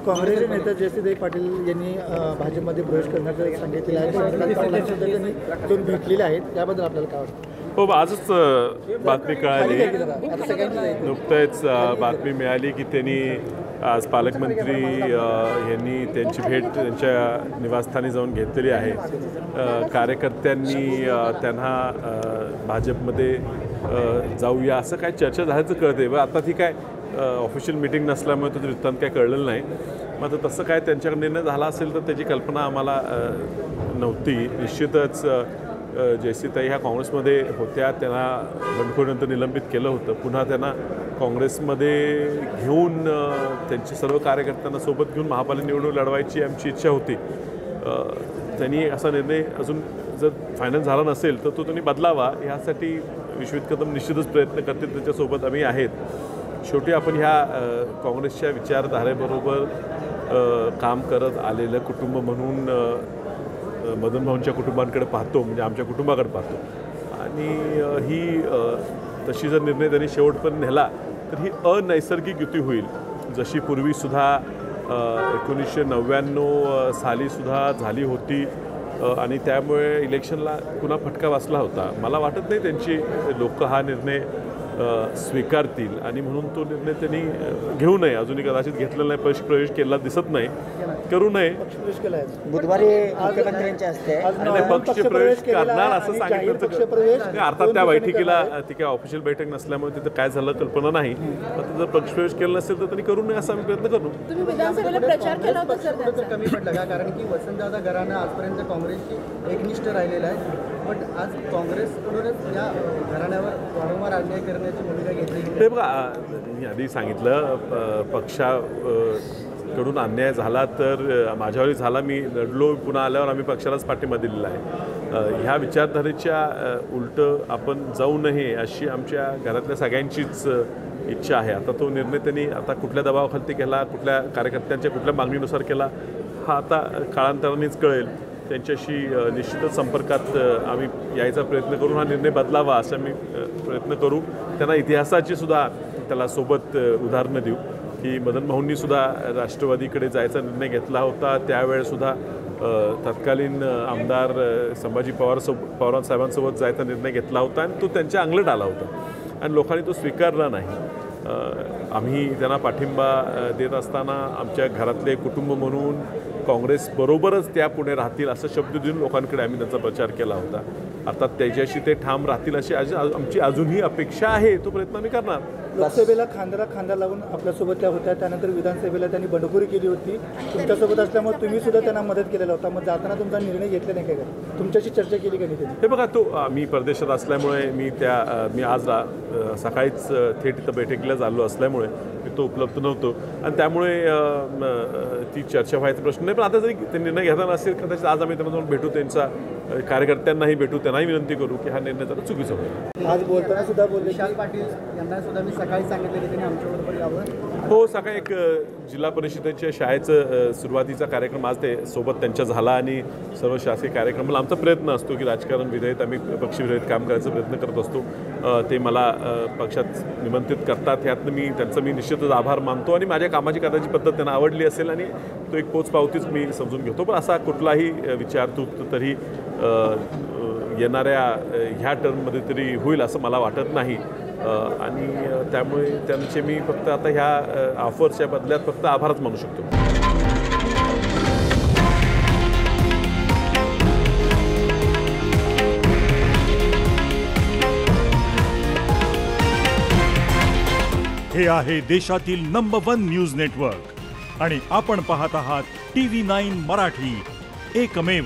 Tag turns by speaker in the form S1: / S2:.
S1: काँग्रेसचे नेते जयश्रीताई पाटील यांनी भाजपमध्ये प्रवेश करण्याचं सांगितलेलं आहे. त्यांनी दोन भेटलेले आहेत, त्याबद्दल आपल्याला काय वाटतं?
S2: हो, आजच बातमी कळाली, नुकतंच बातमी मिळाली की त्यांनी आज पालकमंत्री यांनी त्यांची भेट त्यांच्या निवासस्थानी जाऊन घेतलेली आहे. कार्यकर्त्यांनी त्यांना भाजपमध्ये जाऊया असं काय चर्चा झाल्याचं कळते. आता ती काय ऑफिशियल मीटिंग नसल्यामुळे तो वृत्तांत काय कळलेलं नाही. मग तसं काय त्यांच्याकडे निर्णय झाला असेल तर त्याची कल्पना आम्हाला नव्हती. निश्चितच जयश्रीताई ह्या काँग्रेसमध्ये होत्या, त्यांना बंडखोरीनंतर निलंबित केलं होतं. पुन्हा त्यांना काँग्रेसमध्ये घेऊन त्यांची सर्व कार्यकर्त्यांना सोबत घेऊन महापालिका निवडणूक लढवायची आमची इच्छा होती. त्यांनी असा निर्णय अजून जर फायनल झाला नसेल तर तो त्यांनी बदलावा, ह्यासाठी विश्वजित कदम निश्चितच प्रयत्न करतील, त्याच्यासोबत आम्ही आहेत. शेवटी आपण ह्या काँग्रेसच्या विचारधारेबरोबर काम करत आलेलं कुटुंब म्हणून मदन भाऊंच्या कुटुंबांकडे पाहतो, म्हणजे आमच्या कुटुंबाकडे पाहतो. आणि ही तशी जर निर्णय त्यांनी शेवटपर्यंत नेला तर ही अनैसर्गिक युती होईल, जशी पूर्वीसुद्धा 1999 सालीसुद्धा झाली होती. आणि त्यामुळे इलेक्शनला पुन्हा फटका बसला होता. मला वाटत नाही त्यांची लोक हा निर्णय स्वीकारतील आणि म्हणून तो निर्णय त्यांनी घेऊ नये. अजूनही कदाचित घेतलेला नाही, पक्षप्रवेश केला दिसत नाही, करू नये.
S1: बुधवारी मुख्यमंत्र्यांच्या हस्ते
S2: पक्षप्रवेश करणार असं सांगितलं. अर्थात त्या बैठकीला ती काय ऑफिशियल बैठक नसल्यामुळे तिथं काय झालं कल्पना नाही. आता जर पक्षप्रवेश केला नसेल तर त्यांनी करू नये असा आम्ही प्रयत्न करू.
S3: तुम्ही विधानसभेला प्रचार केला होता सर,
S4: कमी पडला का? कारण की वसंतदादा घराणं आजपर्यंत काँग्रेसची एकनिष्ठ राहिलेला आहे, पण आज काँग्रेसकडूनच या घराण्यावर वारंवार अन्याय करण्याची भूमिका घेतली.
S2: ते बघा, मी आधी सांगितलं, पक्षाकडून अन्याय झाला तर माझ्यावरही झाला, मी लढलो, पुन्हा आल्यावर आम्ही पक्षालाच पाठिंबा दिलेला आहे. ह्या विचारधारेच्या उलटं आपण जाऊ नये अशी आमच्या घरातल्या सगळ्यांचीच इच्छा आहे. आता तो निर्णय त्यांनी आता कुठल्या दबावाखाली केला, कुठल्या कार्यकर्त्यांच्या कुठल्या मागणीनुसार केला, हा आता काळांतरानेच कळेल. त्यांच्याशी निश्चितच संपर्कात आम्ही यायचा प्रयत्न करून हा निर्णय बदलावा असा मी प्रयत्न करू. त्यांना इतिहासाची सुद्धा त्याला सोबत उदाहरणं देऊ की मदन भाऊंनी सुद्धा राष्ट्रवादीकडे जायचा निर्णय घेतला होता. त्यावेळेसुद्धा तत्कालीन आमदार संभाजी पवार साहेबांसोबत जायचा निर्णय घेतला होता आणि तो त्यांच्या अंगलट आला होता आणि लोकांनी तो स्वीकारला नाही. आम्ही त्यांना पाठिंबा देत असताना आमच्या घरातले कुटुंब म्हणून काँग्रेसबरोबरच त्या पुढे राहतील असं शब्द देऊन लोकांकडे आम्ही त्यांचा प्रचार केला होता. अर्थात त्याच्याशी ते ठाम राहतील अशी आमची अजूनही अपेक्षा आहे. तो प्रयत्न आम्ही करणार.
S1: लोकसभेला खांद्याला खांदा लावून आपल्यासोबत त्या होत्या, त्यानंतर विधानसभेला त्यांनी बंडखोरी केली होती. तुमच्यासोबत असल्यामुळे तुम्ही सुद्धा त्यांना मदत केलेला होता. मग जाताना तुमचा निर्णय घेतला नाही का? तुमच्याशी चर्चा केली का नाही?
S2: हे बघा, तो मी परदेशात असल्यामुळे मी आज सकाळीच थेट इथं बैठकीला झालो असल्यामुळे मी तो उपलब्ध नव्हतो आणि त्यामुळे ती चर्चा व्हायचा प्रश्न नाही. पण आता जरी ते निर्णय घेताना असेल कदाचित आज आम्ही त्यांना जाऊन भेटू, त्यांचा कार्यकर्त्यांनाही भेटू, त्यांनाही विनंती करू की हा निर्णय जरा चुकीचा होईल.
S1: आज बोलताना सुद्धा बोलले
S4: विशाल पाटील यांना सुद्धा मी सकाळी सांगितलं की त्यांनी आमच्याबरोबर यावं.
S2: हो, सकाळी एक जिल्हा परिषदेच्या शाळेचं सुरुवातीचा कार्यक्रम आज ते सोबत त्यांच्या झाला आणि सर्व शासकीय कार्यक्रमाला आमचा प्रयत्न असतो की राजकारण विधेयक आम्ही पक्षविरहित काम करायचा प्रयत्न करत असतो. ते मला पक्षात निमंत्रित करतात, ह्यातनं मी त्यांचं निश्चितच आभार मानतो आणि माझ्या कामाची करायची पद्धत त्यांना आवडली असेल आणि तो एक पोचपावतीच मी समजून घेतो. पण असा कुठलाही विचार तरी येणाऱ्या ह्या टर्ममध्ये तरी होईल असं मला वाटत नाही. आणि त्यामुळे त्यांचे मी फक्त आता ह्या ऑफर्सच्या बदल्यात फक्त आभारच मानू शकतो.
S5: हे आहे देशातील नंबर 1 न्यूज नेटवर्क आणि आपण पाहत आहात TV9 मराठी, एकमेव.